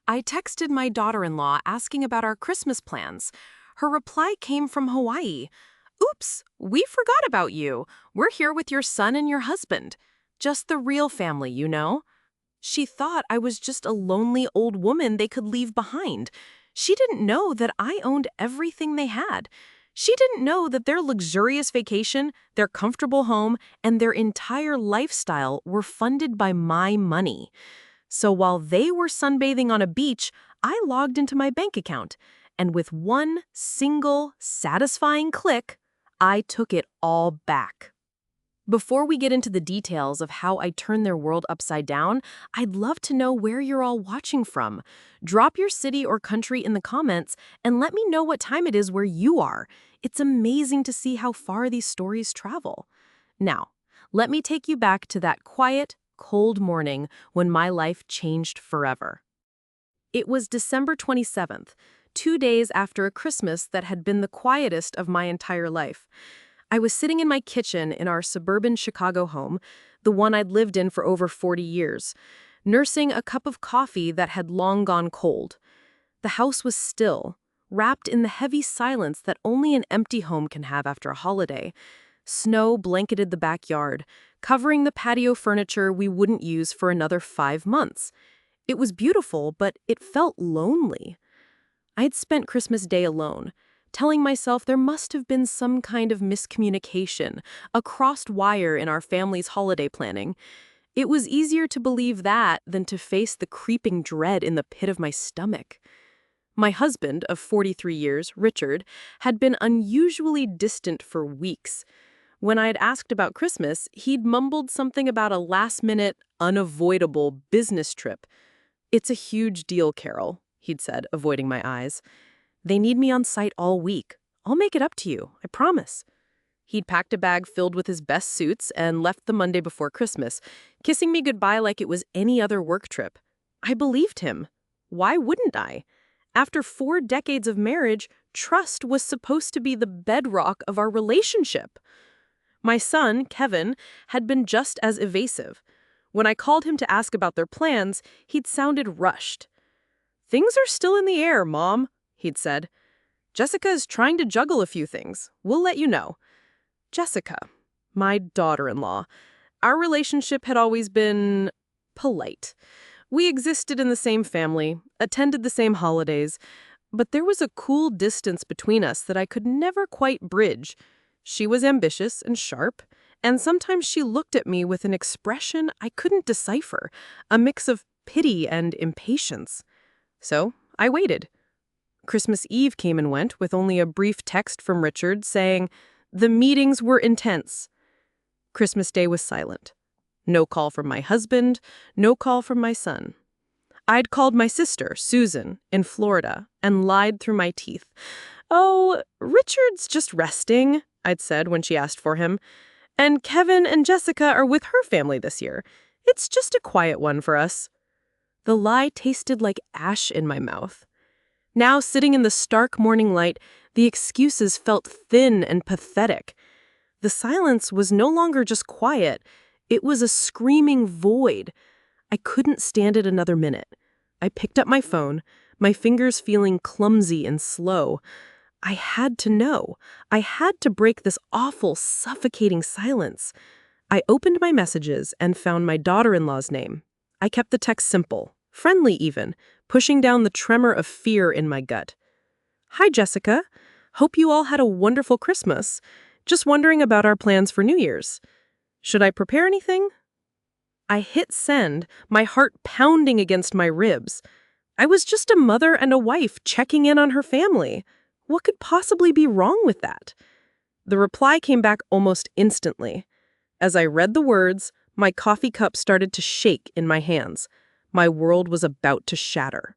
I texted my daughter-in-law asking about our Christmas plans. Her reply came from Hawaii. Oops, we forgot about you. We're here with your son and your husband. Just the real family, you know. She thought I was just a lonely old woman they could leave behind. She didn't know that I owned everything they had. She didn't know that their luxurious vacation, their comfortable home, and their entire lifestyle were funded by my money. So while they were sunbathing on a beach, I logged into my bank account, and with one single, satisfying click, I took it all back. Before we get into the details of how I turned their world upside down, I'd love to know where you're all watching from. Drop your city or country in the comments and let me know what time it is where you are. It's amazing to see how far these stories travel. Now, let me take you back to that quiet, cold morning when my life changed forever. It was December 27th, 2 days after a Christmas that had been the quietest of my entire life. I was sitting in my kitchen in our suburban Chicago home, the one I'd lived in for over 40 years, nursing a cup of coffee that had long gone cold. The house was still, wrapped in the heavy silence that only an empty home can have after a holiday. Snow blanketed the backyard, covering the patio furniture we wouldn't use for another 5 months. It was beautiful, but it felt lonely. I'd spent Christmas Day alone, telling myself there must have been some kind of miscommunication, a crossed wire in our family's holiday planning. It was easier to believe that than to face the creeping dread in the pit of my stomach. My husband of 43 years, Richard, had been unusually distant for weeks. When I had asked about Christmas, he'd mumbled something about a last-minute, unavoidable business trip. "It's a huge deal, Carol," he'd said, avoiding my eyes. "They need me on site all week. I'll make it up to you, I promise." He'd packed a bag filled with his best suits and left the Monday before Christmas, kissing me goodbye like it was any other work trip. I believed him. Why wouldn't I? After 4 decades of marriage, trust was supposed to be the bedrock of our relationship. My son, Kevin, had been just as evasive. When I called him to ask about their plans, he'd sounded rushed. "Things are still in the air, Mom," he'd said. "Jessica is trying to juggle a few things. We'll let you know." Jessica, my daughter-in-law. Our relationship had always been polite. We existed in the same family, attended the same holidays, but there was a cool distance between us that I could never quite bridge. She was ambitious and sharp, and sometimes she looked at me with an expression I couldn't decipher, a mix of pity and impatience. So I waited. Christmas Eve came and went with only a brief text from Richard saying, "The meetings were intense." Christmas Day was silent. No call from my husband, no call from my son. I'd called my sister, Susan, in Florida, and lied through my teeth. "Oh, Richard's just resting," I'd said when she asked for him. "And Kevin and Jessica are with her family this year. It's just a quiet one for us." The lie tasted like ash in my mouth. Now, sitting in the stark morning light, the excuses felt thin and pathetic. The silence was no longer just quiet. It was a screaming void. I couldn't stand it another minute. I picked up my phone, my fingers feeling clumsy and slow. I had to know. I had to break this awful, suffocating silence. I opened my messages and found my daughter-in-law's name. I kept the text simple, friendly even, pushing down the tremor of fear in my gut. "Hi, Jessica. Hope you all had a wonderful Christmas. Just wondering about our plans for New Year's. Should I prepare anything?" I hit send, my heart pounding against my ribs. I was just a mother and a wife checking in on her family. What could possibly be wrong with that? The reply came back almost instantly. As I read the words, my coffee cup started to shake in my hands. My world was about to shatter.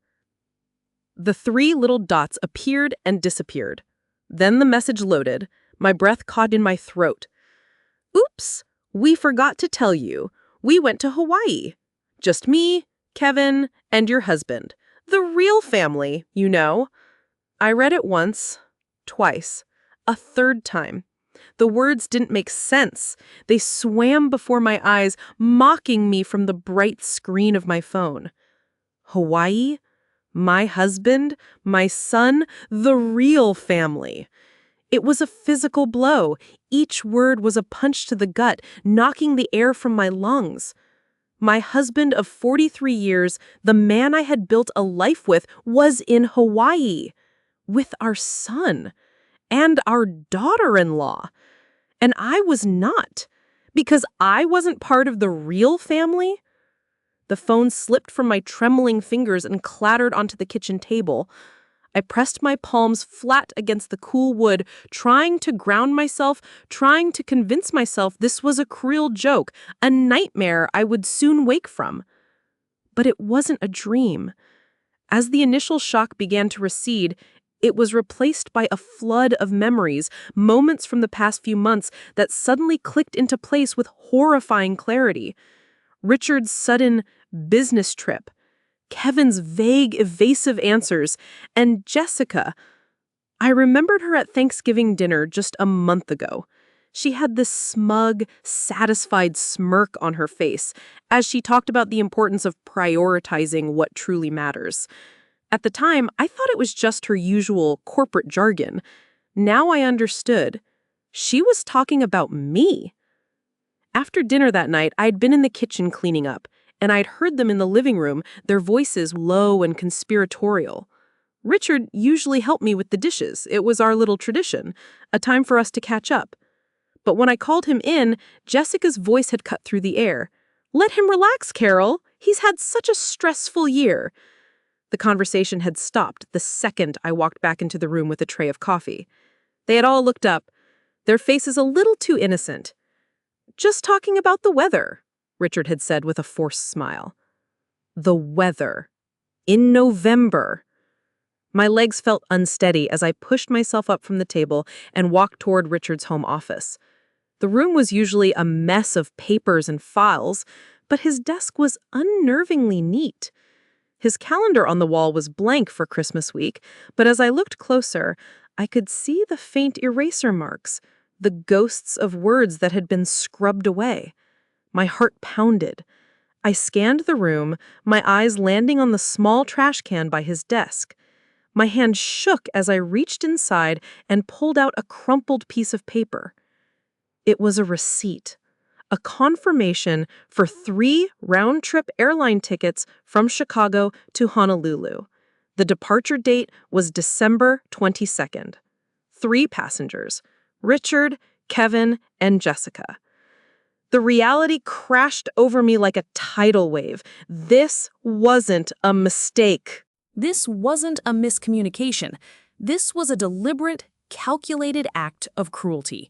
The 3 little dots appeared and disappeared. Then the message loaded, my breath caught in my throat. "Oops, we forgot to tell you. We went to Hawaii. Just me, Kevin, and your husband. The real family, you know." I read it once, twice, a third time. The words didn't make sense. They swam before my eyes, mocking me from the bright screen of my phone. Hawaii? my husband, my son, the real family. It was a physical blow. Each word was a punch to the gut, knocking the air from my lungs. My husband of 43 years, the man I had built a life with, was in Hawaii with our son and our daughter-in-law. And I was not, because I wasn't part of the real family. The phone slipped from my trembling fingers and clattered onto the kitchen table. I pressed my palms flat against the cool wood, trying to ground myself, trying to convince myself this was a cruel joke, a nightmare I would soon wake from. But it wasn't a dream. As the initial shock began to recede, it was replaced by a flood of memories, moments from the past few months that suddenly clicked into place with horrifying clarity. Richard's sudden business trip, Kevin's vague, evasive answers, and Jessica. I remembered her at Thanksgiving dinner just a month ago. She had this smug, satisfied smirk on her face as she talked about the importance of prioritizing what truly matters. At the time, I thought it was just her usual corporate jargon. Now I understood. She was talking about me. After dinner that night, I'd been in the kitchen cleaning up, and I'd heard them in the living room, their voices low and conspiratorial. Richard usually helped me with the dishes. It was our little tradition, a time for us to catch up. But when I called him in, Jessica's voice had cut through the air. "Let him relax, Carol. He's had such a stressful year." The conversation had stopped the second I walked back into the room with a tray of coffee. They had all looked up, their faces a little too innocent. "Just talking about the weather," Richard had said with a forced smile. The weather. In November. My legs felt unsteady as I pushed myself up from the table and walked toward Richard's home office. The room was usually a mess of papers and files, but his desk was unnervingly neat. His calendar on the wall was blank for Christmas week, but as I looked closer, I could see the faint eraser marks, the ghosts of words that had been scrubbed away. My heart pounded. I scanned the room, my eyes landing on the small trash can by his desk. My hand shook as I reached inside and pulled out a crumpled piece of paper. It was a receipt. A confirmation for 3 round-trip airline tickets from Chicago to Honolulu. The departure date was December 22nd. 3 passengers, Richard, Kevin, and Jessica. The reality crashed over me like a tidal wave. This wasn't a mistake. This wasn't a miscommunication. This was a deliberate, calculated act of cruelty.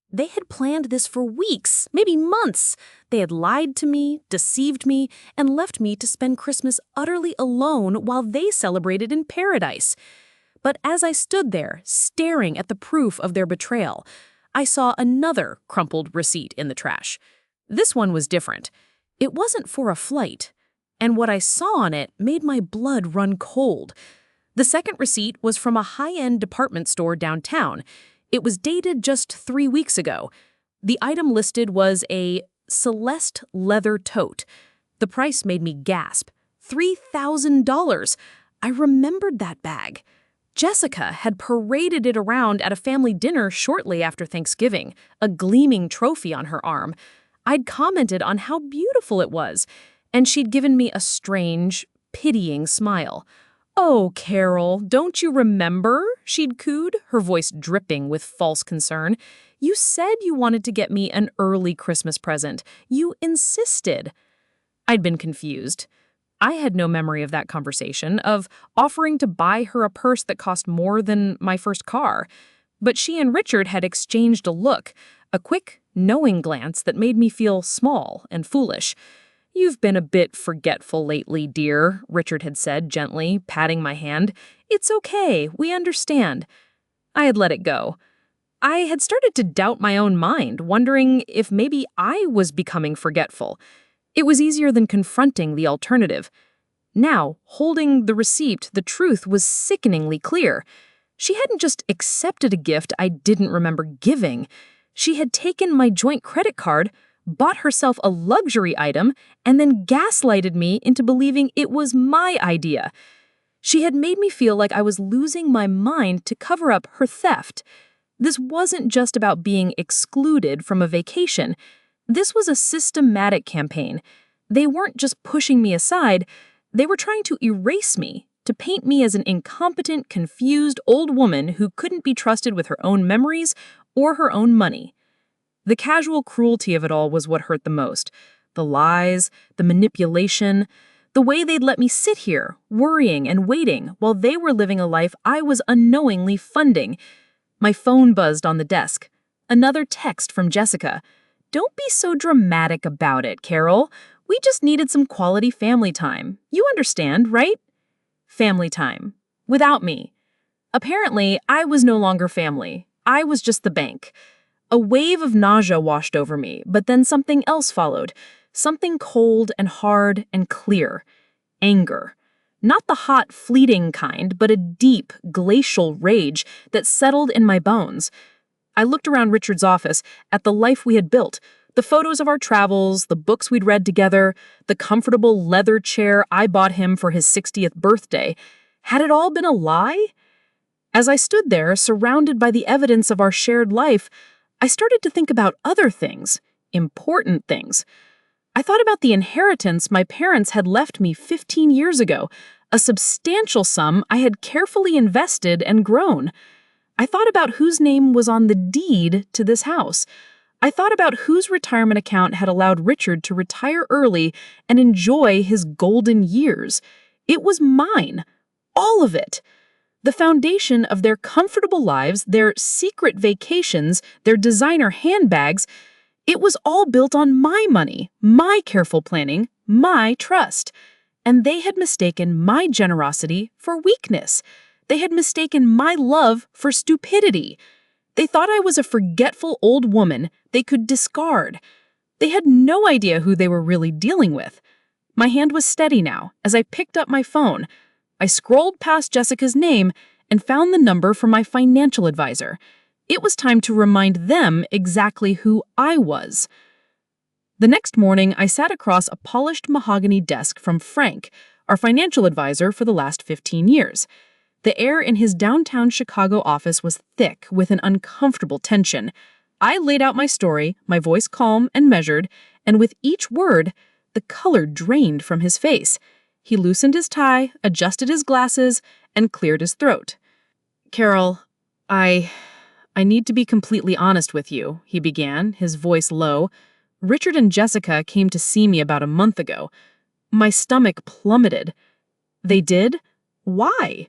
They had planned this for weeks, maybe months. They had lied to me, deceived me, and left me to spend Christmas utterly alone while they celebrated in paradise. But as I stood there, staring at the proof of their betrayal, I saw another crumpled receipt in the trash. This one was different. It wasn't for a flight, and what I saw on it made my blood run cold. The second receipt was from a high-end department store downtown. It was dated just 3 weeks ago. The item listed was a Celeste leather tote. The price made me gasp. $3,000. I remembered that bag. Jessica had paraded it around at a family dinner shortly after Thanksgiving, a gleaming trophy on her arm. I'd commented on how beautiful it was, and she'd given me a strange, pitying smile. "Oh, Carol, don't you remember?" she'd cooed, her voice dripping with false concern. "You said you wanted to get me an early Christmas present. You insisted." I'd been confused. I had no memory of that conversation, of offering to buy her a purse that cost more than my first car. But she and Richard had exchanged a look, a quick, knowing glance that made me feel small and foolish. "You've been a bit forgetful lately, dear," Richard had said gently, patting my hand. "It's okay, we understand." I had let it go. I had started to doubt my own mind, wondering if maybe I was becoming forgetful. It was easier than confronting the alternative. Now, holding the receipt, the truth was sickeningly clear. She hadn't just accepted a gift I didn't remember giving. She had taken my joint credit card, bought herself a luxury item, and then gaslighted me into believing it was my idea. She had made me feel like I was losing my mind to cover up her theft. This wasn't just about being excluded from a vacation. This was a systematic campaign. They weren't just pushing me aside, they were trying to erase me, to paint me as an incompetent, confused old woman who couldn't be trusted with her own memories or her own money. The casual cruelty of it all was what hurt the most. The lies, the manipulation, the way they'd let me sit here, worrying and waiting while they were living a life I was unknowingly funding. My phone buzzed on the desk. Another text from Jessica. "Don't be so dramatic about it, Carol. We just needed some quality family time. You understand, right?" Family time. Without me. Apparently, I was no longer family. I was just the bank. A wave of nausea washed over me, but then something else followed. Something cold and hard and clear. Anger. Not the hot, fleeting kind, but a deep, glacial rage that settled in my bones. I looked around Richard's office at the life we had built, the photos of our travels, the books we'd read together, the comfortable leather chair I bought him for his 60th birthday. Had it all been a lie? As I stood there, surrounded by the evidence of our shared life, I started to think about other things, important things. I thought about the inheritance my parents had left me 15 years ago, a substantial sum I had carefully invested and grown. I thought about whose name was on the deed to this house. I thought about whose retirement account had allowed Richard to retire early and enjoy his golden years. It was mine. All of it. The foundation of their comfortable lives, their secret vacations, their designer handbags, it was all built on my money, my careful planning, my trust. And they had mistaken my generosity for weakness. They had mistaken my love for stupidity. They thought I was a forgetful old woman they could discard. They had no idea who they were really dealing with. My hand was steady now as I picked up my phone. I scrolled past Jessica's name and found the number from my financial advisor. It was time to remind them exactly who I was. The next morning, I sat across a polished mahogany desk from Frank, our financial advisor for the last 15 years. The air in his downtown Chicago office was thick with an uncomfortable tension. I laid out my story, my voice calm and measured, and with each word, the color drained from his face. He loosened his tie, adjusted his glasses, and cleared his throat. "Carol, I need to be completely honest with you," he began, his voice low. "Richard and Jessica came to see me about a month ago. My stomach plummeted." "They did? Why?"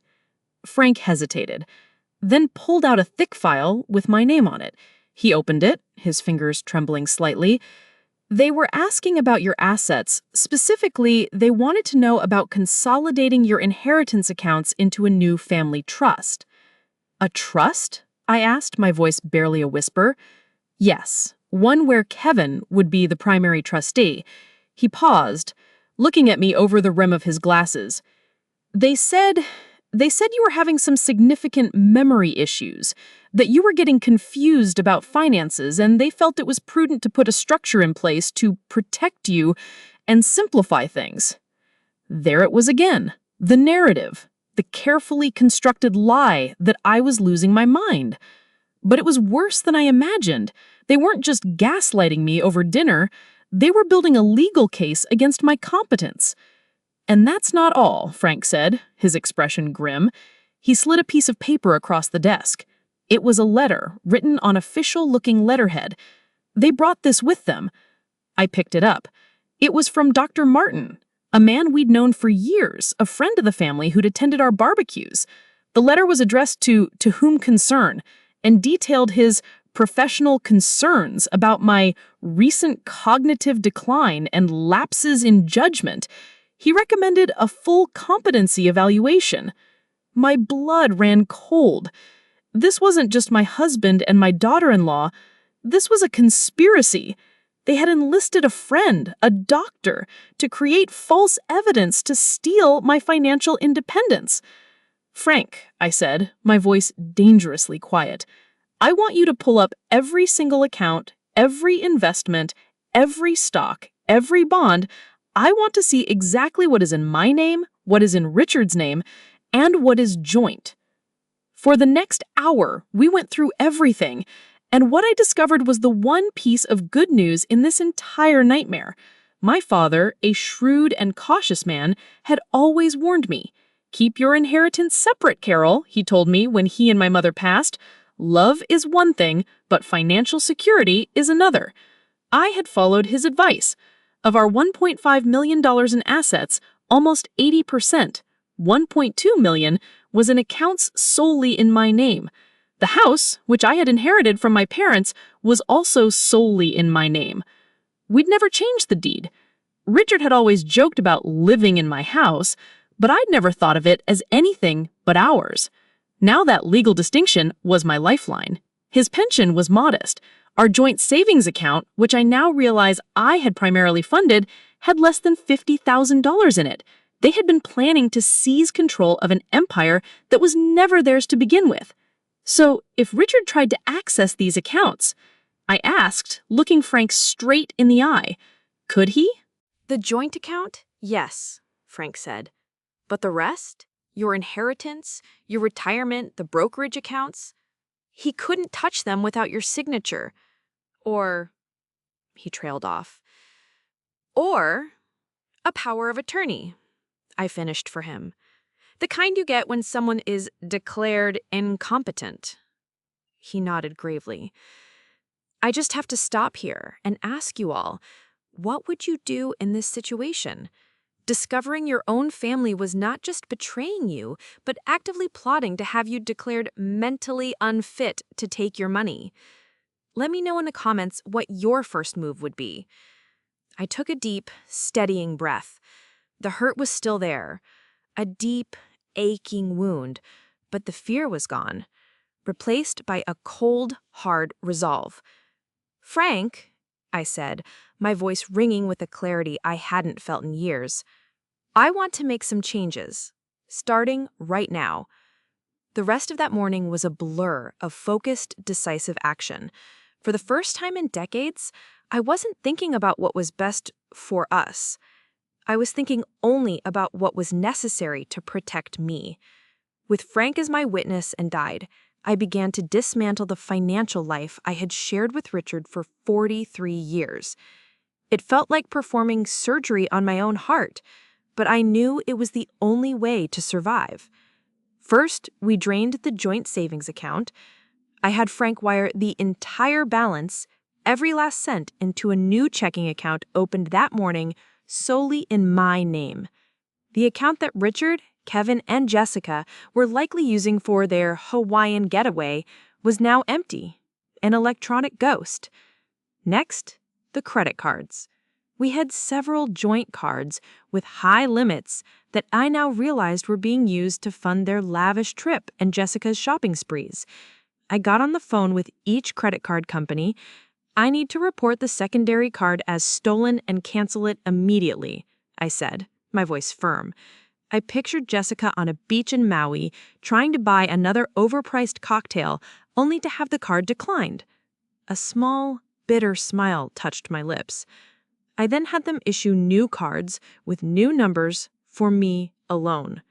Frank hesitated, then pulled out a thick file with my name on it. He opened it, his fingers trembling slightly. "They were asking about your assets. Specifically, they wanted to know about consolidating your inheritance accounts into a new family trust." "A trust?" I asked, my voice barely a whisper. "Yes, one where Kevin would be the primary trustee." He paused, looking at me over the rim of his glasses. They said you were having some significant memory issues, that you were getting confused about finances, and they felt it was prudent to put a structure in place to protect you and simplify things." There it was again, the narrative, the carefully constructed lie that I was losing my mind. But it was worse than I imagined. They weren't just gaslighting me over dinner, they were building a legal case against my competence. "And that's not all," Frank said, his expression grim. He slid a piece of paper across the desk. It was a letter, written on official-looking letterhead. They brought this with them. I picked it up. It was from Dr. Martin, a man we'd known for years, a friend of the family who'd attended our barbecues. The letter was addressed to whom concern, and detailed his professional concerns about my recent cognitive decline and lapses in judgment. He recommended a full competency evaluation. My blood ran cold. This wasn't just my husband and my daughter-in-law. This was a conspiracy. They had enlisted a friend, a doctor, to create false evidence to steal my financial independence. "Frank," I said, my voice dangerously quiet, "I want you to pull up every single account, every investment, every stock, every bond. I want to see exactly what is in my name, what is in Richard's name, and what is joint. For the next hour, we went through everything, and what I discovered was the one piece of good news in this entire nightmare. My father, a shrewd and cautious man, had always warned me. "Keep your inheritance separate, Carol," he told me when he and my mother passed. "Love is one thing, but financial security is another." I had followed his advice. Of our $1.5 million in assets, almost 80%, $1.2 million, was in accounts solely in my name. The house, which I had inherited from my parents, was also solely in my name. We'd never changed the deed. Richard had always joked about living in my house, but I'd never thought of it as anything but ours. Now that legal distinction was my lifeline. His pension was modest. Our joint savings account, which I now realize I had primarily funded, had less than $50,000 in it. They had been planning to seize control of an empire that was never theirs to begin with. So, if Richard tried to access these accounts, I asked, looking Frank straight in the eye, could he? The joint account? Yes, Frank said. But the rest? Your inheritance, your retirement, the brokerage accounts? He couldn't touch them without your signature. Or, he trailed off, or a power of attorney. I finished for him. The kind you get when someone is declared incompetent. He nodded gravely. I just have to stop here and ask you all, what would you do in this situation? Discovering your own family was not just betraying you, but actively plotting to have you declared mentally unfit to take your money. Let me know in the comments what your first move would be. I took a deep, steadying breath. The hurt was still there, a deep, aching wound, but the fear was gone, replaced by a cold, hard resolve. "Frank," I said, my voice ringing with a clarity I hadn't felt in years, "I want to make some changes, starting right now." The rest of that morning was a blur of focused, decisive action. For the first time in decades, I wasn't thinking about what was best for us. I was thinking only about what was necessary to protect me. With Frank as my witness and guide, I began to dismantle the financial life I had shared with Richard for 43 years. It felt like performing surgery on my own heart, but I knew it was the only way to survive. First, we drained the joint savings account. I had Frank wire the entire balance, every last cent, into a new checking account opened that morning solely in my name. The account that Richard, Kevin, and Jessica were likely using for their Hawaiian getaway was now empty, an electronic ghost. Next, the credit cards. We had several joint cards with high limits that I now realized were being used to fund their lavish trip and Jessica's shopping sprees. I got on the phone with each credit card company. "I need to report the secondary card as stolen and cancel it immediately," I said, my voice firm. I pictured Jessica on a beach in Maui trying to buy another overpriced cocktail only to have the card declined. A small, bitter smile touched my lips. I then had them issue new cards with new numbers for me alone.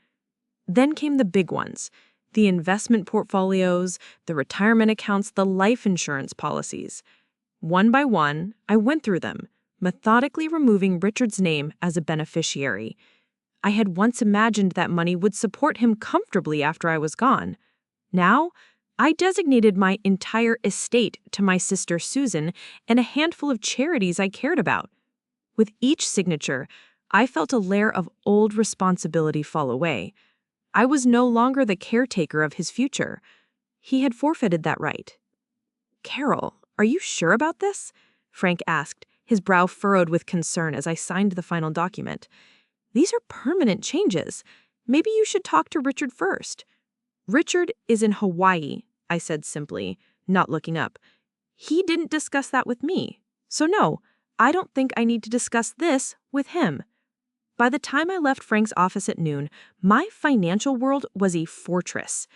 Then came the big ones. The investment portfolios, the retirement accounts, the life insurance policies. One by one, I went through them, methodically removing Richard's name as a beneficiary. I had once imagined that money would support him comfortably after I was gone. Now, I designated my entire estate to my sister Susan and a handful of charities I cared about. With each signature, I felt a layer of old responsibility fall away. I was no longer the caretaker of his future. He had forfeited that right. "Carol, are you sure about this?" Frank asked, his brow furrowed with concern as I signed the final document. "These are permanent changes. Maybe you should talk to Richard first." "Richard is in Hawaii," I said simply, not looking up. "He didn't discuss that with me. So no, I don't think I need to discuss this with him." By the time I left Frank's office at noon, my financial world was a fortress.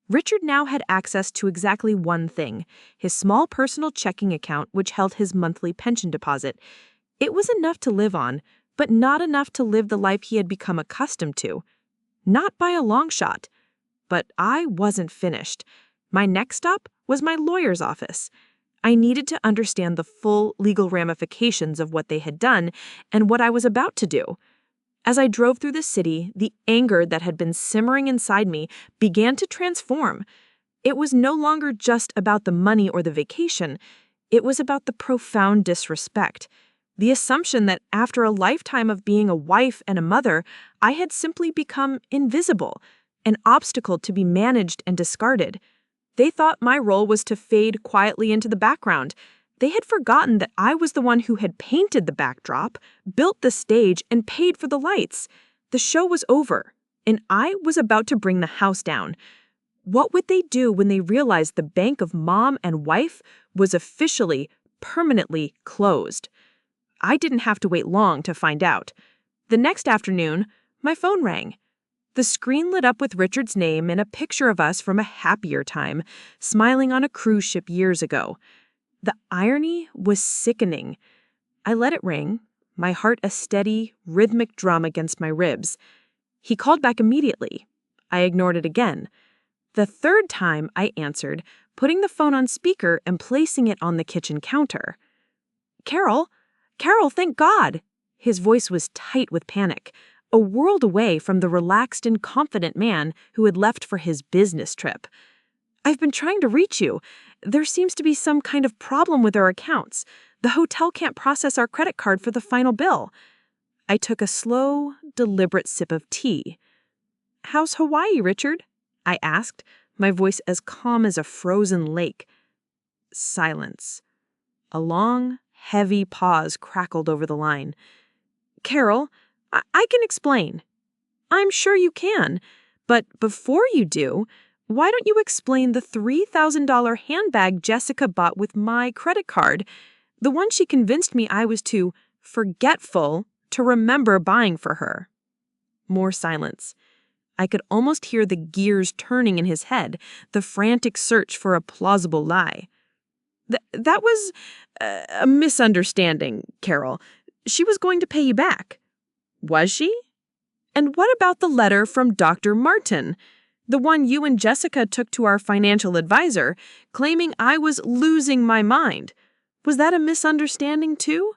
Richard now had access to exactly one thing, his small personal checking account which held his monthly pension deposit. It was enough to live on, but not enough to live the life he had become accustomed to. Not by a long shot. But I wasn't finished. My next stop was my lawyer's office. I needed to understand the full legal ramifications of what they had done and what I was about to do. As I drove through the city, the anger that had been simmering inside me began to transform. It was no longer just about the money or the vacation. It was about the profound disrespect. The assumption that after a lifetime of being a wife and a mother, I had simply become invisible, an obstacle to be managed and discarded. They thought my role was to fade quietly into the background. They had forgotten that I was the one who had painted the backdrop, built the stage, and paid for the lights. The show was over, and I was about to bring the house down. What would they do when they realized the bank of mom and wife was officially, permanently closed? I didn't have to wait long to find out. The next afternoon, my phone rang. The screen lit up with Richard's name and a picture of us from a happier time, smiling on a cruise ship years ago. The irony was sickening. I let it ring, my heart a steady, rhythmic drum against my ribs. He called back immediately. I ignored it again. The third time I answered, putting the phone on speaker and placing it on the kitchen counter. Carol, thank God!" His voice was tight with panic, a world away from the relaxed and confident man who had left for his business trip. "I've been trying to reach you. There seems to be some kind of problem with our accounts. The hotel can't process our credit card for the final bill." I took a slow, deliberate sip of tea. "How's Hawaii, Richard?" I asked, my voice as calm as a frozen lake. Silence. A long, heavy pause crackled over the line. "Carol, I can explain." "I'm sure you can. But before you do, why don't you explain the $3,000 handbag Jessica bought with my credit card? The one she convinced me I was too forgetful to remember buying for her." More silence. I could almost hear the gears turning in his head, the frantic search for a plausible lie. That was a misunderstanding, Carol. She was going to pay you back." "Was she? And what about the letter from Dr. Martin? The one you and Jessica took to our financial advisor, claiming I was losing my mind. Was that a misunderstanding too?"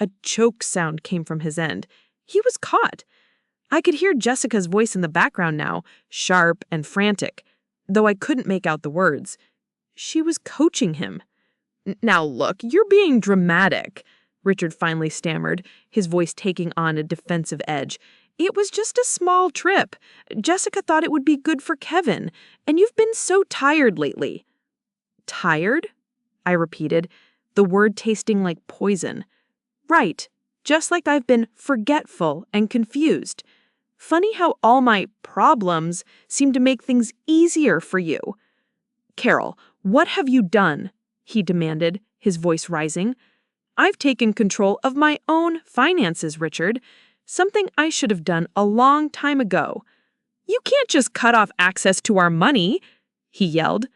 A choke sound came from his end. He was caught. I could hear Jessica's voice in the background now, sharp and frantic, though I couldn't make out the words. She was coaching him. "Now look, you're being dramatic," Richard finally stammered, his voice taking on a defensive edge. "It was just a small trip. Jessica thought it would be good for Kevin, and you've been so tired lately." "Tired?" I repeated, the word tasting like poison. "Right, just like I've been forgetful and confused. Funny how all my problems seem to make things easier for you." "Carol, what have you done?" he demanded, his voice rising. "I've taken control of my own finances, Richard. Something I should have done a long time ago." "You can't just cut off access to our money," he yelled.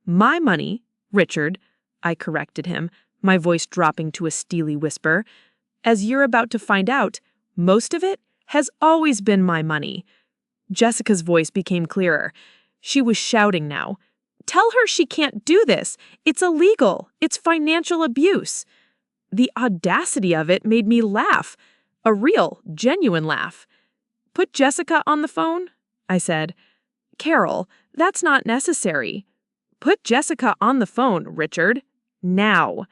"My money, Richard," I corrected him, my voice dropping to a steely whisper. "As you're about to find out, most of it has always been my money." Jessica's voice became clearer. She was shouting now. "Tell her she can't do this. It's illegal. It's financial abuse." The audacity of it made me laugh. A real, genuine laugh. "Put Jessica on the phone," I said. "Carol, that's not necessary. Put Jessica on the phone, Richard. Now."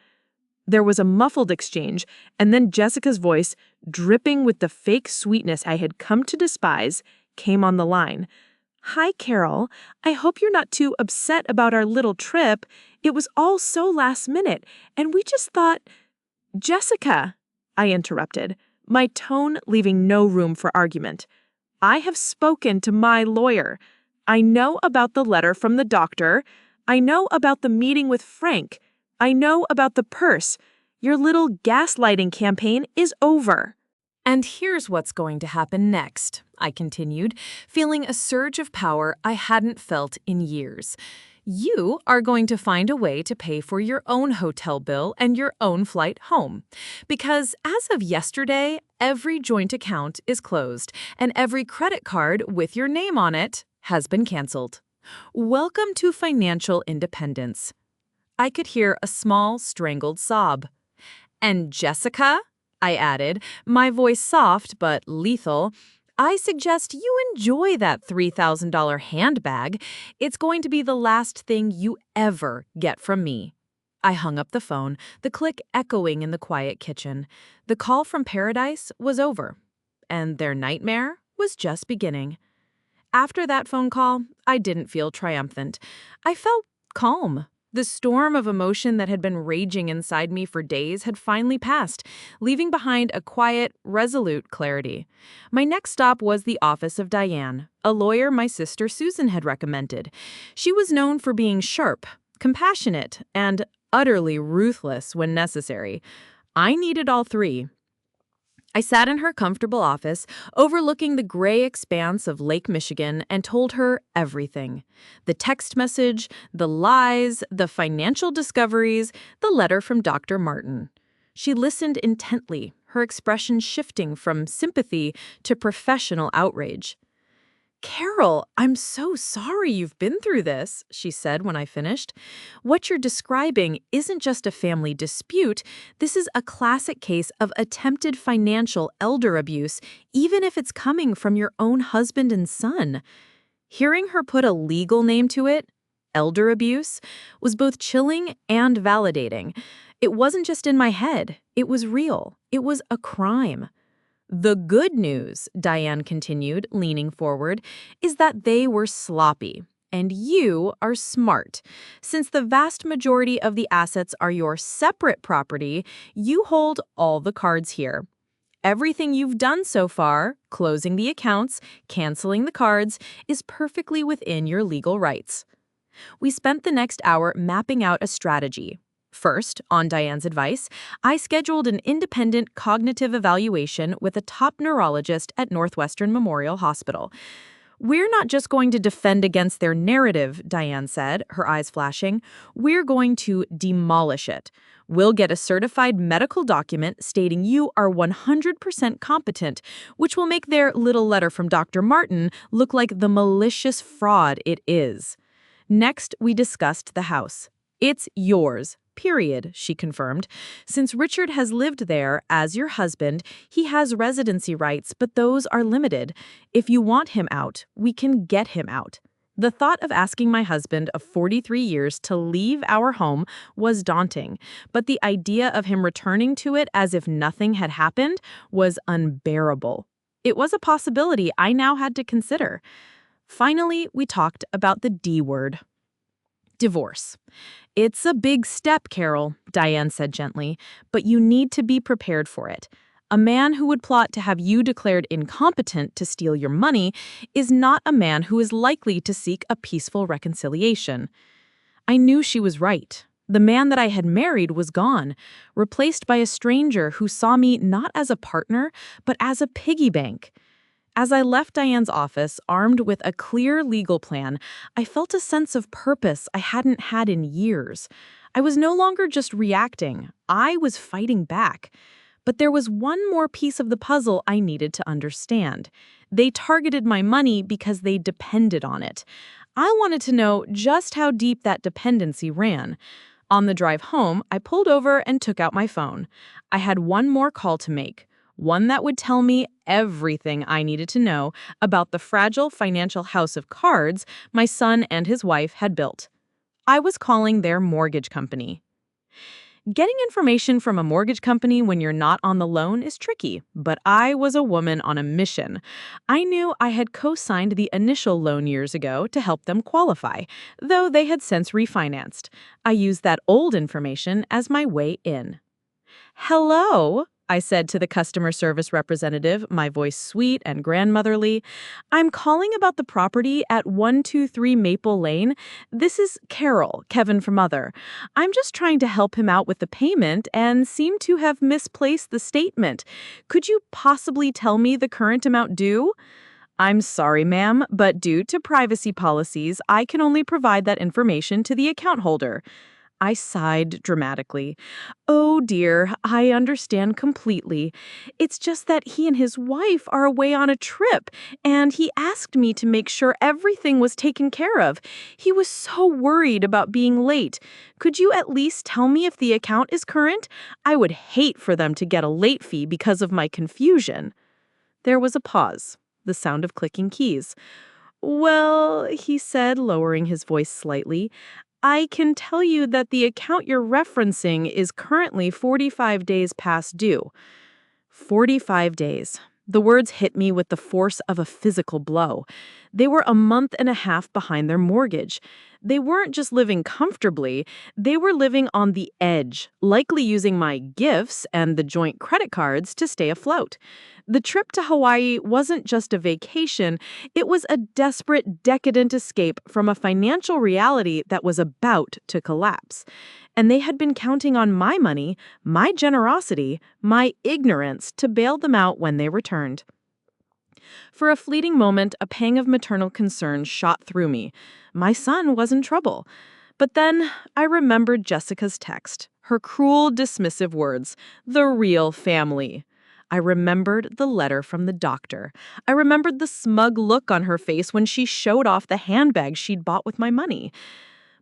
There was a muffled exchange, and then Jessica's voice, dripping with the fake sweetness I had come to despise, came on the line. "Hi, Carol. I hope you're not too upset about our little trip. It was all so last minute, and we just thought—" "Jessica," I interrupted, my tone leaving no room for argument. "I have spoken to my lawyer. I know about the letter from the doctor. I know about the meeting with Frank. I know about the purse. Your little gaslighting campaign is over." "And here's what's going to happen next," I continued, feeling a surge of power I hadn't felt in years. You are going to find a way to pay for your own hotel bill and your own flight home. Because as of yesterday, every joint account is closed and every credit card with your name on it has been canceled. Welcome to financial independence. I could hear a small, strangled sob. And Jessica, I added, my voice soft but lethal, I suggest you enjoy that $3,000 handbag. It's going to be the last thing you ever get from me. I hung up the phone, the click echoing in the quiet kitchen. The call from paradise was over, and their nightmare was just beginning. After that phone call, I didn't feel triumphant. I felt calm. The storm of emotion that had been raging inside me for days had finally passed, leaving behind a quiet, resolute clarity. My next stop was the office of Diane, a lawyer my sister Susan had recommended. She was known for being sharp, compassionate, and utterly ruthless when necessary. I needed all three. I sat in her comfortable office, overlooking the gray expanse of Lake Michigan, and told her everything. The text message, the lies, the financial discoveries, the letter from Dr. Martin. She listened intently, her expression shifting from sympathy to professional outrage. "Carol, I'm so sorry you've been through this," she said when I finished. "What you're describing isn't just a family dispute. This is a classic case of attempted financial elder abuse, even if it's coming from your own husband and son." Hearing her put a legal name to it, elder abuse, was both chilling and validating. It wasn't just in my head. It was real. It was a crime. "The good news," Diane continued, leaning forward, "is that they were sloppy. And you are smart. Since the vast majority of the assets are your separate property, you hold all the cards here. Everything you've done so far, closing the accounts, canceling the cards, is perfectly within your legal rights." We spent the next hour mapping out a strategy. First, on Diane's advice, I scheduled an independent cognitive evaluation with a top neurologist at Northwestern Memorial Hospital. "We're not just going to defend against their narrative," Diane said, her eyes flashing. "We're going to demolish it. We'll get a certified medical document stating you are 100% competent, which will make their little letter from Dr. Martin look like the malicious fraud it is." Next, we discussed the house. "It's yours. Period," she confirmed. "Since Richard has lived there as your husband, he has residency rights, but those are limited. If you want him out, we can get him out." The thought of asking my husband of 43 years to leave our home was daunting, but the idea of him returning to it as if nothing had happened was unbearable. It was a possibility I now had to consider. Finally, we talked about the D word. Divorce. "It's a big step, Carol," Diane said gently, "but you need to be prepared for it. A man who would plot to have you declared incompetent to steal your money is not a man who is likely to seek a peaceful reconciliation." I knew she was right. The man that I had married was gone, replaced by a stranger who saw me not as a partner, but as a piggy bank. As I left Diane's office, armed with a clear legal plan, I felt a sense of purpose I hadn't had in years. I was no longer just reacting. I was fighting back. But there was one more piece of the puzzle I needed to understand. They targeted my money because they depended on it. I wanted to know just how deep that dependency ran. On the drive home, I pulled over and took out my phone. I had one more call to make. One that would tell me everything I needed to know about the fragile financial house of cards my son and his wife had built. I was calling their mortgage company. Getting information from a mortgage company when you're not on the loan is tricky, but I was a woman on a mission. I knew I had co-signed the initial loan years ago to help them qualify, though they had since refinanced. I used that old information as my way in. "Hello," I said to the customer service representative, my voice sweet and grandmotherly. "I'm calling about the property at 123 Maple Lane. This is Carol, Kevin from Mother. I'm just trying to help him out with the payment and seem to have misplaced the statement. Could you possibly tell me the current amount due?" I'm sorry, ma'am, but due to privacy policies, I can only provide that information to the account holder. I sighed dramatically. Oh dear, I understand completely. It's just that he and his wife are away on a trip, and he asked me to make sure everything was taken care of. He was so worried about being late. Could you at least tell me if the account is current? I would hate for them to get a late fee because of my confusion. There was a pause, the sound of clicking keys. Well, he said, lowering his voice slightly, I can tell you that the account you're referencing is currently 45 days past due. 45 days. The words hit me with the force of a physical blow. They were a month and a half behind their mortgage. They weren't just living comfortably, they were living on the edge, likely using my gifts and the joint credit cards to stay afloat. The trip to Hawaii wasn't just a vacation, it was a desperate, decadent escape from a financial reality that was about to collapse. And they had been counting on my money, my generosity, my ignorance to bail them out when they returned. For a fleeting moment, a pang of maternal concern shot through me. My son was in trouble. But then I remembered Jessica's text, her cruel, dismissive words, the real family. I remembered the letter from the doctor. I remembered the smug look on her face when she showed off the handbag she'd bought with my money.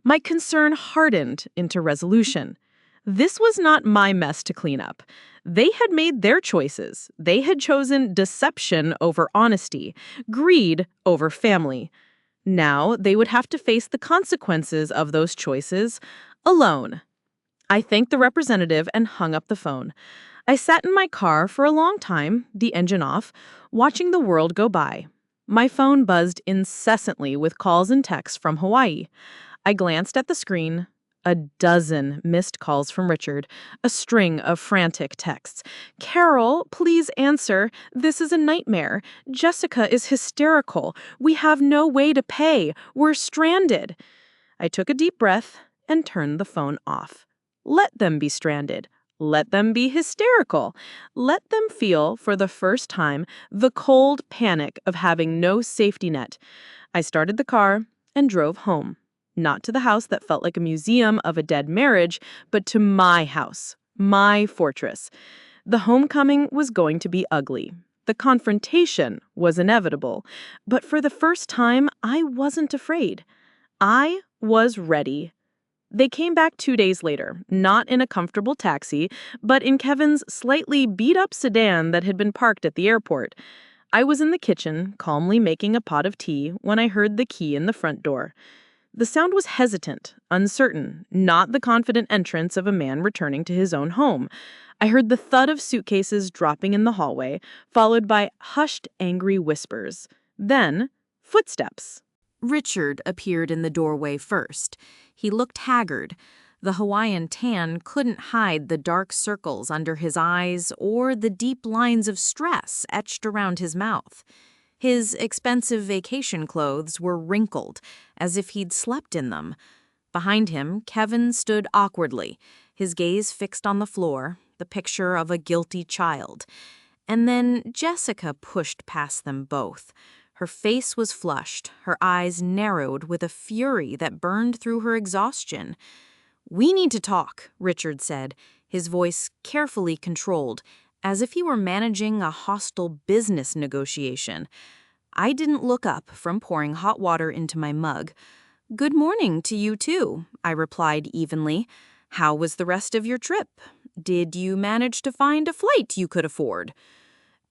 My concern hardened into resolution. This was not my mess to clean up. They had made their choices. They had chosen deception over honesty, greed over family. Now they would have to face the consequences of those choices alone. I thanked the representative and hung up the phone. I sat in my car for a long time, the engine off, watching the world go by. My phone buzzed incessantly with calls and texts from Hawaii. I glanced at the screen. A dozen missed calls from Richard, a string of frantic texts. Carol, please answer. This is a nightmare. Jessica is hysterical. We have no way to pay. We're stranded. I took a deep breath and turned the phone off. Let them be stranded. Let them be hysterical. Let them feel, for the first time, the cold panic of having no safety net. I started the car and drove home. Not to the house that felt like a museum of a dead marriage, but to my house, my fortress. The homecoming was going to be ugly. The confrontation was inevitable. But for the first time, I wasn't afraid. I was ready. They came back 2 days later, not in a comfortable taxi, but in Kevin's slightly beat-up sedan that had been parked at the airport. I was in the kitchen, calmly making a pot of tea, when I heard the key in the front door. The sound was hesitant, uncertain, not the confident entrance of a man returning to his own home. I heard the thud of suitcases dropping in the hallway, followed by hushed, angry whispers. Then, footsteps. Richard appeared in the doorway first. He looked haggard. The Hawaiian tan couldn't hide the dark circles under his eyes or the deep lines of stress etched around his mouth. His expensive vacation clothes were wrinkled, as if he'd slept in them. Behind him, Kevin stood awkwardly, his gaze fixed on the floor, the picture of a guilty child. And then Jessica pushed past them both. Her face was flushed, her eyes narrowed with a fury that burned through her exhaustion. "We need to talk," Richard said, his voice carefully controlled, as if he were managing a hostile business negotiation. I didn't look up from pouring hot water into my mug. "Good morning to you, too," I replied evenly. "How was the rest of your trip? Did you manage to find a flight you could afford?"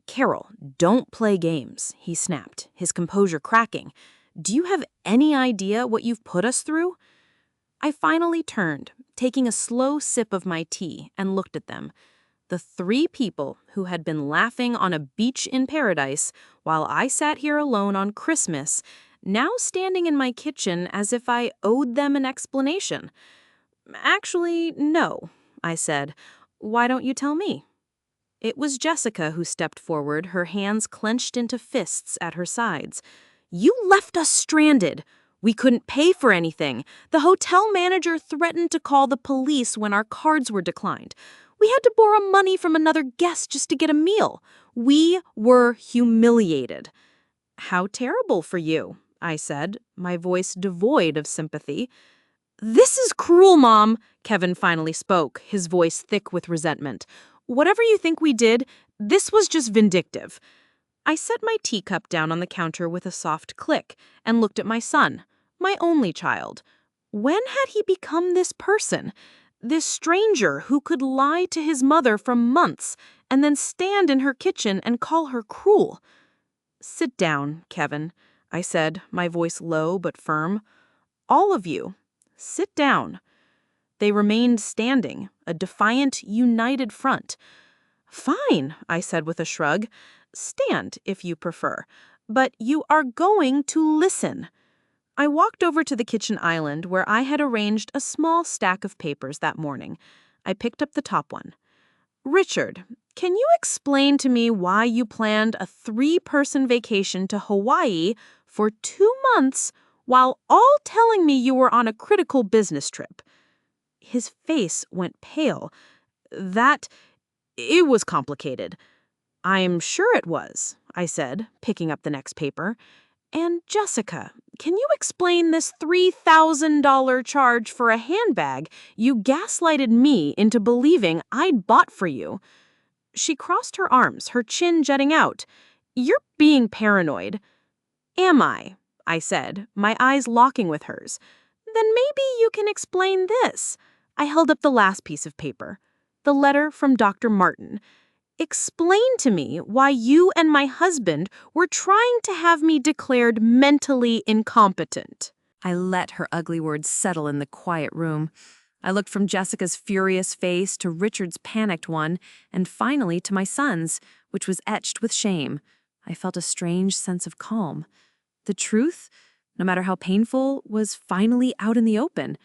"Carol, don't play games," he snapped, his composure cracking. "Do you have any idea what you've put us through?" I finally turned, taking a slow sip of my tea, and looked at them. The 3 people who had been laughing on a beach in paradise while I sat here alone on Christmas, now standing in my kitchen as if I owed them an explanation. "Actually, no," I said. "Why don't you tell me?" It was Jessica who stepped forward, her hands clenched into fists at her sides. "You left us stranded. We couldn't pay for anything. The hotel manager threatened to call the police when our cards were declined. We had to borrow money from another guest just to get a meal. We were humiliated." How terrible for you, I said, my voice devoid of sympathy. This is cruel, Mom, Kevin finally spoke, his voice thick with resentment. Whatever you think we did, this was just vindictive. I set my teacup down on the counter with a soft click and looked at my son, my only child. When had he become this person? This stranger who could lie to his mother for months and then stand in her kitchen and call her cruel? Sit down, Kevin, I said, my voice low but firm. All of you, sit down. They remained standing, a defiant, united front. Fine, I said with a shrug. Stand, if you prefer. But you are going to listen. I walked over to the kitchen island where I had arranged a small stack of papers that morning. I picked up the top one. Richard, can you explain to me why you planned a 3-person vacation to Hawaii for 2 months while all telling me you were on a critical business trip? His face went pale. It was complicated. I'm sure it was, I said, picking up the next paper. And Jessica, can you explain this $3,000 charge for a handbag you gaslighted me into believing I'd bought for you? She crossed her arms, her chin jutting out. You're being paranoid. Am I said, my eyes locking with hers. Then maybe you can explain this. I held up the last piece of paper. The letter from Dr. Martin. Explain to me why you and my husband were trying to have me declared mentally incompetent. I let her ugly words settle in the quiet room. I looked from Jessica's furious face to Richard's panicked one, and finally to my son's, which was etched with shame. I felt a strange sense of calm. The truth, no matter how painful, was finally out in the open.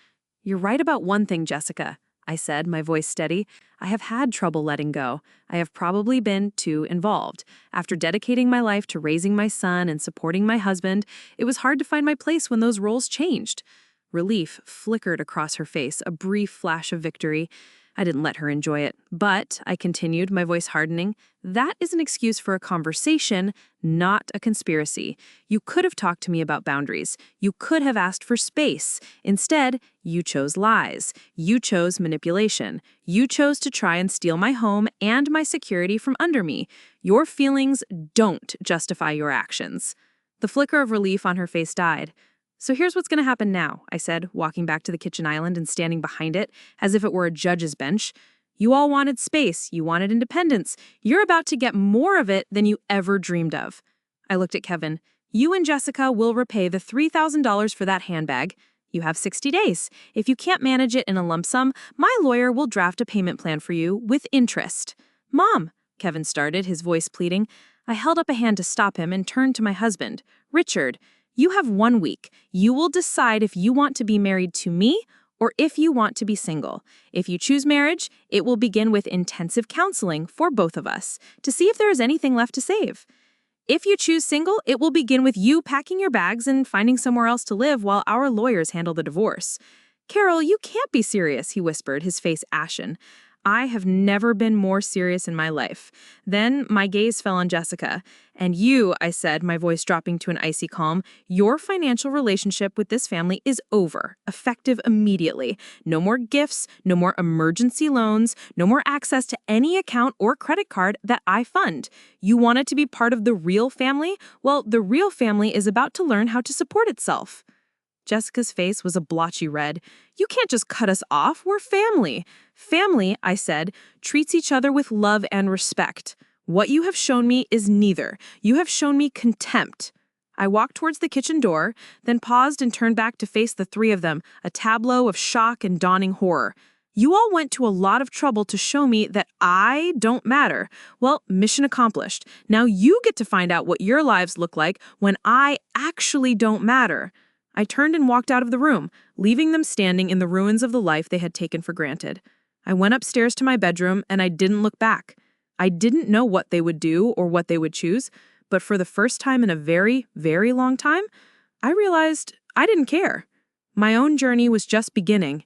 You're right about one thing, Jessica, I said, my voice steady. I have had trouble letting go. I have probably been too involved. After dedicating my life to raising my son and supporting my husband, it was hard to find my place when those roles changed. Relief flickered across her face, a brief flash of victory. I didn't let her enjoy it, but, I continued, my voice hardening, that is an excuse for a conversation, not a conspiracy. You could have talked to me about boundaries. You could have asked for space. Instead, you chose lies. You chose manipulation. You chose to try and steal my home and my security from under me. Your feelings don't justify your actions. The flicker of relief on her face died. So here's what's going to happen now, I said, walking back to the kitchen island and standing behind it, as if it were a judge's bench. You all wanted space. You wanted independence. You're about to get more of it than you ever dreamed of. I looked at Kevin. You and Jessica will repay the $3,000 for that handbag. You have 60 days. If you can't manage it in a lump sum, my lawyer will draft a payment plan for you with interest. Mom, Kevin started, his voice pleading. I held up a hand to stop him and turned to my husband. Richard, you have 1 week. You will decide if you want to be married to me or if you want to be single. If you choose marriage, it will begin with intensive counseling for both of us to see if there is anything left to save. If you choose single, it will begin with you packing your bags and finding somewhere else to live while our lawyers handle the divorce. Carol, you can't be serious, he whispered, his face ashen. I have never been more serious in my life. Then my gaze fell on Jessica. And you, I said, my voice dropping to an icy calm, your financial relationship with this family is over, effective immediately. No more gifts, no more emergency loans, no more access to any account or credit card that I fund. You wanted to be part of the real family? Well, the real family is about to learn how to support itself. Jessica's face was a blotchy red. You can't just cut us off. We're family. Family, I said, treats each other with love and respect. What you have shown me is neither. You have shown me contempt. I walked towards the kitchen door, then paused and turned back to face the three of them, a tableau of shock and dawning horror. You all went to a lot of trouble to show me that I don't matter. Well, mission accomplished. Now you get to find out what your lives look like when I actually don't matter. I turned and walked out of the room, leaving them standing in the ruins of the life they had taken for granted. I went upstairs to my bedroom, and I didn't look back. I didn't know what they would do or what they would choose, but for the first time in a very, very long time, I realized I didn't care. My own journey was just beginning.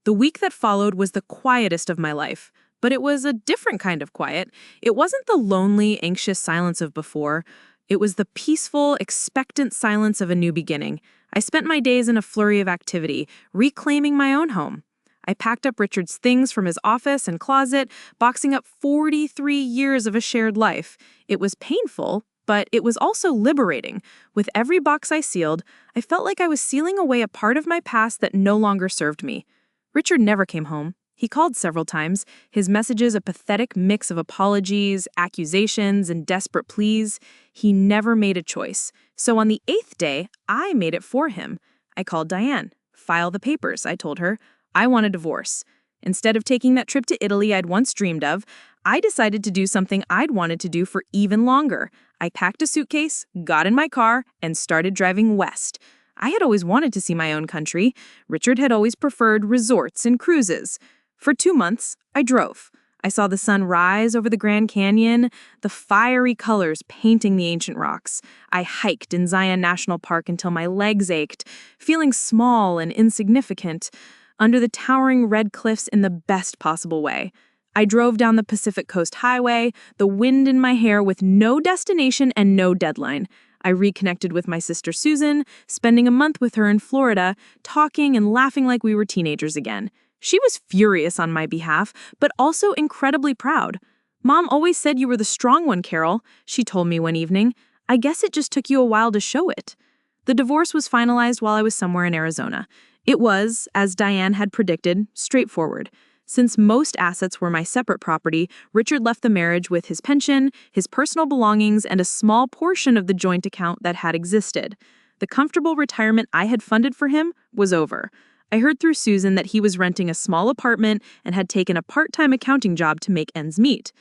The week that followed was the quietest of my life, but it was a different kind of quiet. It wasn't the lonely, anxious silence of before. It was the peaceful, expectant silence of a new beginning. I spent my days in a flurry of activity, reclaiming my own home. I packed up Richard's things from his office and closet, boxing up 43 years of a shared life. It was painful, but it was also liberating. With every box I sealed, I felt like I was sealing away a part of my past that no longer served me. Richard never came home. He called several times, his messages a pathetic mix of apologies, accusations, and desperate pleas. He never made a choice. So on the 8th day, I made it for him. I called Diane. File the papers, I told her. I want a divorce. Instead of taking that trip to Italy I'd once dreamed of, I decided to do something I'd wanted to do for even longer. I packed a suitcase, got in my car, and started driving west. I had always wanted to see my own country. Richard had always preferred resorts and cruises. For 2 months, I drove. I saw the sun rise over the Grand Canyon, the fiery colors painting the ancient rocks. I hiked in Zion National Park until my legs ached, feeling small and insignificant, under the towering red cliffs in the best possible way. I drove down the Pacific Coast Highway, the wind in my hair with no destination and no deadline. I reconnected with my sister Susan, spending a month with her in Florida, talking and laughing like we were teenagers again. She was furious on my behalf, but also incredibly proud. "Mom always said you were the strong one, Carol," she told me one evening. "I guess it just took you a while to show it." The divorce was finalized while I was somewhere in Arizona. It was, as Diane had predicted, straightforward. Since most assets were my separate property, Richard left the marriage with his pension, his personal belongings, and a small portion of the joint account that had existed. The comfortable retirement I had funded for him was over. I heard through Susan that he was renting a small apartment and had taken a part-time accounting job to make ends meet.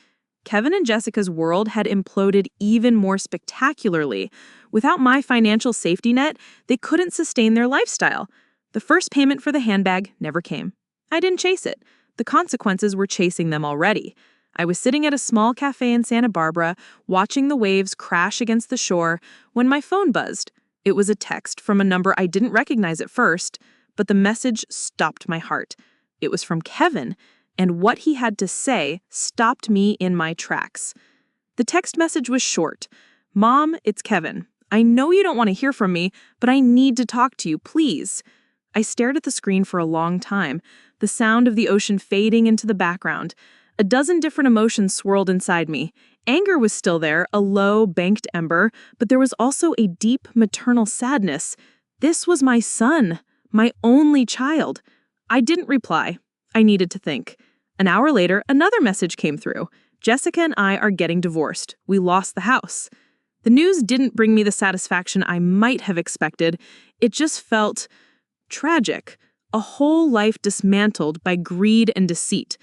Kevin and Jessica's world had imploded even more spectacularly. Without my financial safety net, they couldn't sustain their lifestyle. The first payment for the handbag never came. I didn't chase it. The consequences were chasing them already. I was sitting at a small cafe in Santa Barbara, watching the waves crash against the shore, when my phone buzzed. It was a text from a number I didn't recognize at first, but the message stopped my heart. It was from Kevin, and what he had to say stopped me in my tracks. The text message was short. "Mom, it's Kevin. I know you don't want to hear from me, but I need to talk to you, please." I stared at the screen for a long time, the sound of the ocean fading into the background. A dozen different emotions swirled inside me. Anger was still there, a low, banked ember, but there was also a deep maternal sadness. This was my son, my only child. I didn't reply. I needed to think. An hour later, another message came through. "Jessica and I are getting divorced. We lost the house." The news didn't bring me the satisfaction I might have expected. It just felt tragic. A whole life dismantled by greed and deceit.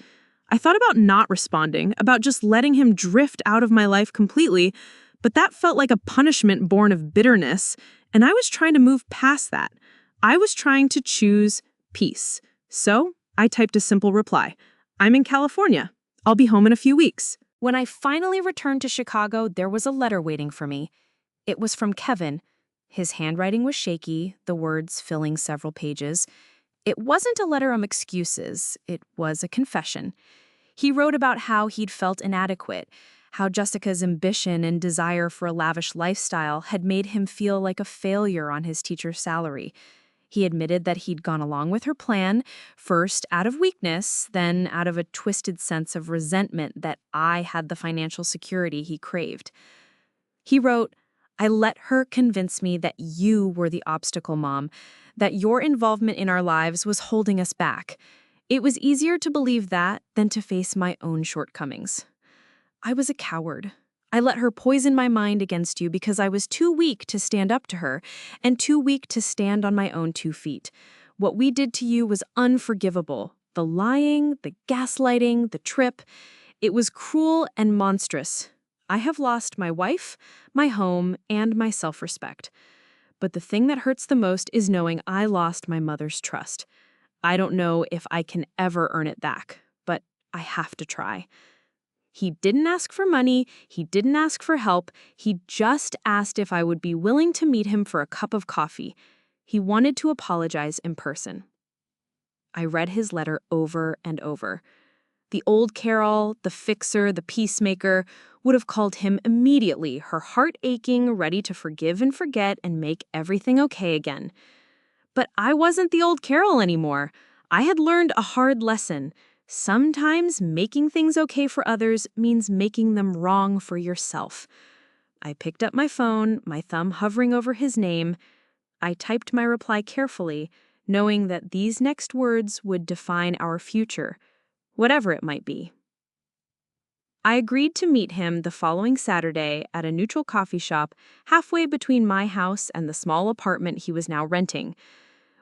I thought about not responding, about just letting him drift out of my life completely, but that felt like a punishment born of bitterness, and I was trying to move past that. I was trying to choose peace. So I typed a simple reply. "I'm in California. I'll be home in a few weeks." When I finally returned to Chicago, there was a letter waiting for me. It was from Kevin. His handwriting was shaky, the words filling several pages. It wasn't a letter of excuses. It was a confession. He wrote about how he'd felt inadequate, how Jessica's ambition and desire for a lavish lifestyle had made him feel like a failure on his teacher's salary. He admitted that he'd gone along with her plan, first out of weakness, then out of a twisted sense of resentment that I had the financial security he craved. He wrote, "I let her convince me that you were the obstacle, Mom, that your involvement in our lives was holding us back. It was easier to believe that than to face my own shortcomings. I was a coward. I let her poison my mind against you because I was too weak to stand up to her and too weak to stand on my own 2 feet. What we did to you was unforgivable. The lying, the gaslighting, the trip. It was cruel and monstrous. I have lost my wife, my home, and my self-respect. But the thing that hurts the most is knowing I lost my mother's trust. I don't know if I can ever earn it back, but I have to try." He didn't ask for money, he didn't ask for help, he just asked if I would be willing to meet him for a cup of coffee. He wanted to apologize in person. I read his letter over and over. The old Carol, the fixer, the peacemaker, would have called him immediately, her heart aching, ready to forgive and forget and make everything okay again. But I wasn't the old Carol anymore. I had learned a hard lesson. Sometimes making things okay for others means making them wrong for yourself. I picked up my phone, my thumb hovering over his name. I typed my reply carefully, knowing that these next words would define our future, whatever it might be. I agreed to meet him the following Saturday at a neutral coffee shop halfway between my house and the small apartment he was now renting.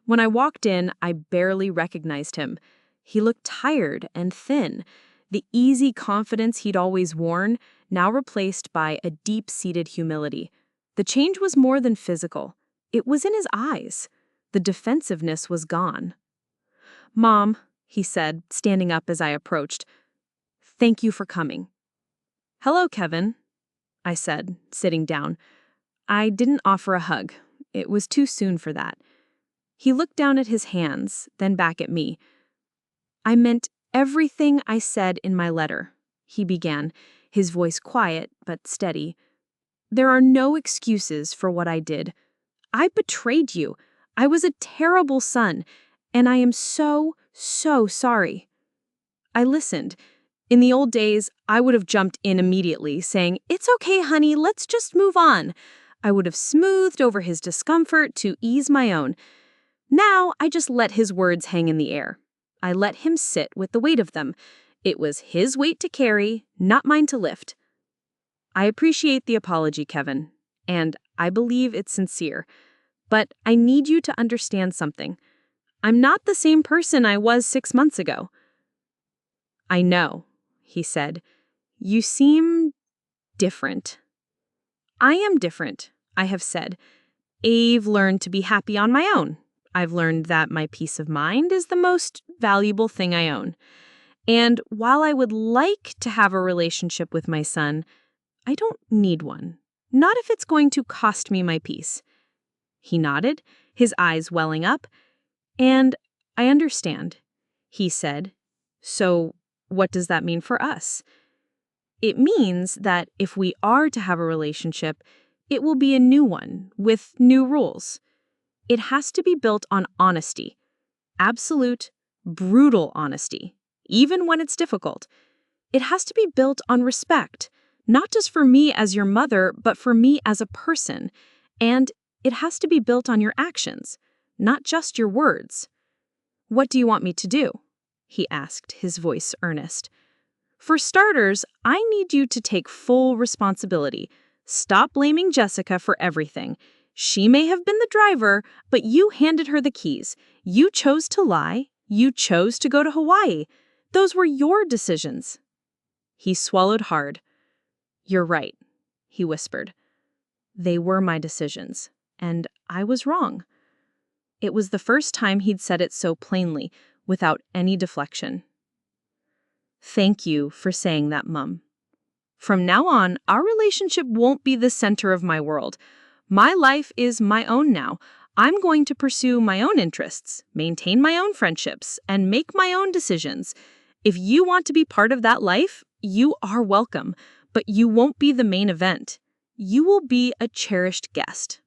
When I walked in, I barely recognized him. He looked tired and thin, the easy confidence he'd always worn, now replaced by a deep-seated humility. The change was more than physical. It was in his eyes. The defensiveness was gone. "Mom," he said, standing up as I approached, "thank you for coming." "Hello, Kevin," I said, sitting down. I didn't offer a hug. It was too soon for that. He looked down at his hands, then back at me. "I meant everything I said in my letter," he began, his voice quiet but steady. "There are no excuses for what I did. I betrayed you. I was a terrible son, and I am so, so sorry." I listened. In the old days, I would have jumped in immediately, saying, "It's okay, honey, let's just move on." I would have smoothed over his discomfort to ease my own. Now, I just let his words hang in the air. I let him sit with the weight of them. It was his weight to carry, not mine to lift. "I appreciate the apology, Kevin, and I believe it's sincere. But I need you to understand something. I'm not the same person I was 6 months ago." "I know," he said. "You seem different." "I am different," I have said. "I've learned to be happy on my own. I've learned that my peace of mind is the most valuable thing I own. And while I would like to have a relationship with my son, I don't need one. Not if it's going to cost me my peace." He nodded, his eyes welling up. "And I understand," he said. "So what does that mean for us?" "It means that if we are to have a relationship, it will be a new one, with new rules. It has to be built on honesty. Absolute, brutal honesty, even when it's difficult. It has to be built on respect, not just for me as your mother, but for me as a person. And it has to be built on your actions, not just your words." "What do you want me to do?" he asked, his voice earnest. "For starters, I need you to take full responsibility. Stop blaming Jessica for everything. She may have been the driver, but you handed her the keys. You chose to lie. You chose to go to Hawaii. Those were your decisions." He swallowed hard. "You're right," he whispered. "They were my decisions, and I was wrong." It was the first time he'd said it so plainly, without any deflection. "Thank you for saying that, Mum. From now on, our relationship won't be the center of my world. My life is my own now. I'm going to pursue my own interests, maintain my own friendships, and make my own decisions. If you want to be part of that life, you are welcome, but you won't be the main event. You will be a cherished guest."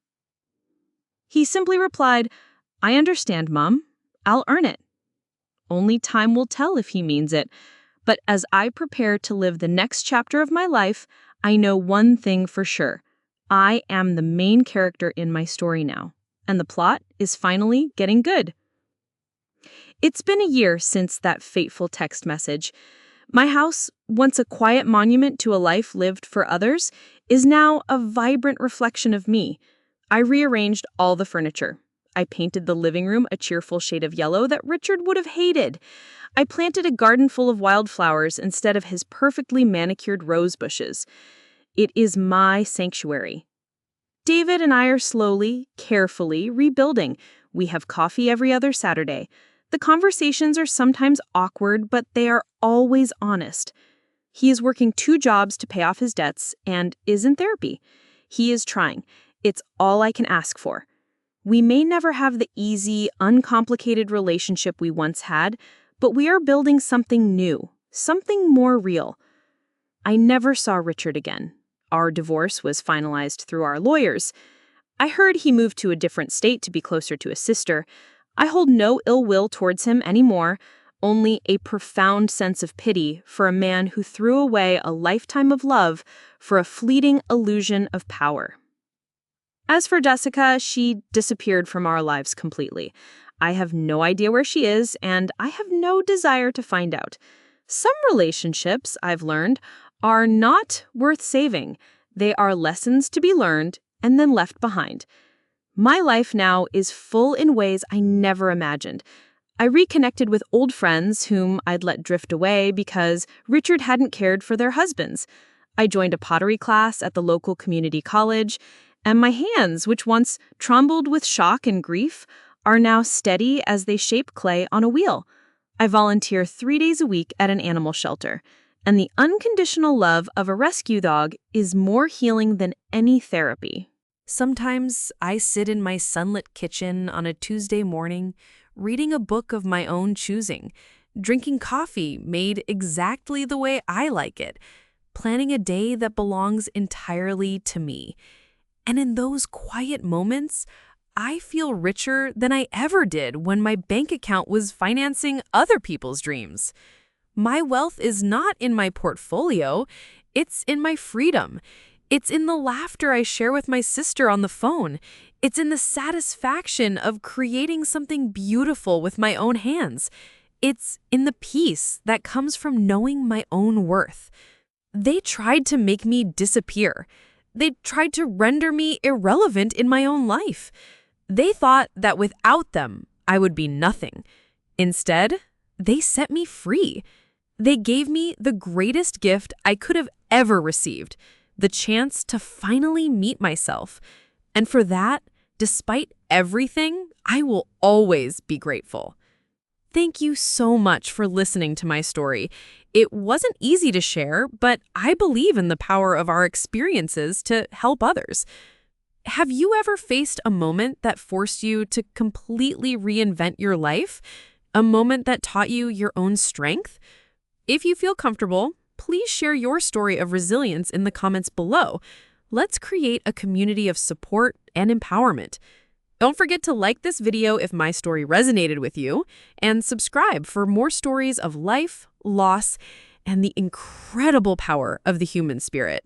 He simply replied, "I understand, Mum. I'll earn it." Only time will tell if he means it. But as I prepare to live the next chapter of my life, I know one thing for sure. I am the main character in my story now, and the plot is finally getting good. It's been a year since that fateful text message. My house, once a quiet monument to a life lived for others, is now a vibrant reflection of me. I rearranged all the furniture. I painted the living room a cheerful shade of yellow that Richard would have hated. I planted a garden full of wildflowers instead of his perfectly manicured rose bushes. It is my sanctuary. David and I are slowly, carefully rebuilding. We have coffee every other Saturday. The conversations are sometimes awkward, but they are always honest. He is working 2 jobs to pay off his debts and is in therapy. He is trying. It's all I can ask for. We may never have the easy, uncomplicated relationship we once had, but we are building something new, something more real. I never saw Richard again. Our divorce was finalized through our lawyers. I heard he moved to a different state to be closer to his sister. I hold no ill will towards him anymore, only a profound sense of pity for a man who threw away a lifetime of love for a fleeting illusion of power. As for Jessica, she disappeared from our lives completely. I have no idea where she is, and I have no desire to find out. Some relationships, I've learned, are not worth saving. They are lessons to be learned and then left behind. My life now is full in ways I never imagined. I reconnected with old friends whom I'd let drift away because Richard hadn't cared for their husbands. I joined a pottery class at the local community college, and my hands, which once trembled with shock and grief, are now steady as they shape clay on a wheel. I volunteer 3 days a week at an animal shelter, and the unconditional love of a rescue dog is more healing than any therapy. Sometimes I sit in my sunlit kitchen on a Tuesday morning, reading a book of my own choosing, drinking coffee made exactly the way I like it, planning a day that belongs entirely to me. And in those quiet moments, I feel richer than I ever did when my bank account was financing other people's dreams. My wealth is not in my portfolio, it's in my freedom. It's in the laughter I share with my sister on the phone. It's in the satisfaction of creating something beautiful with my own hands. It's in the peace that comes from knowing my own worth. They tried to make me disappear. They tried to render me irrelevant in my own life. They thought that without them, I would be nothing. Instead, they set me free. They gave me the greatest gift I could have ever received, the chance to finally meet myself. And for that, despite everything, I will always be grateful. Thank you so much for listening to my story. It wasn't easy to share, but I believe in the power of our experiences to help others. Have you ever faced a moment that forced you to completely reinvent your life? A moment that taught you your own strength? If you feel comfortable, please share your story of resilience in the comments below. Let's create a community of support and empowerment. Don't forget to like this video if my story resonated with you, and subscribe for more stories of life, loss, and the incredible power of the human spirit.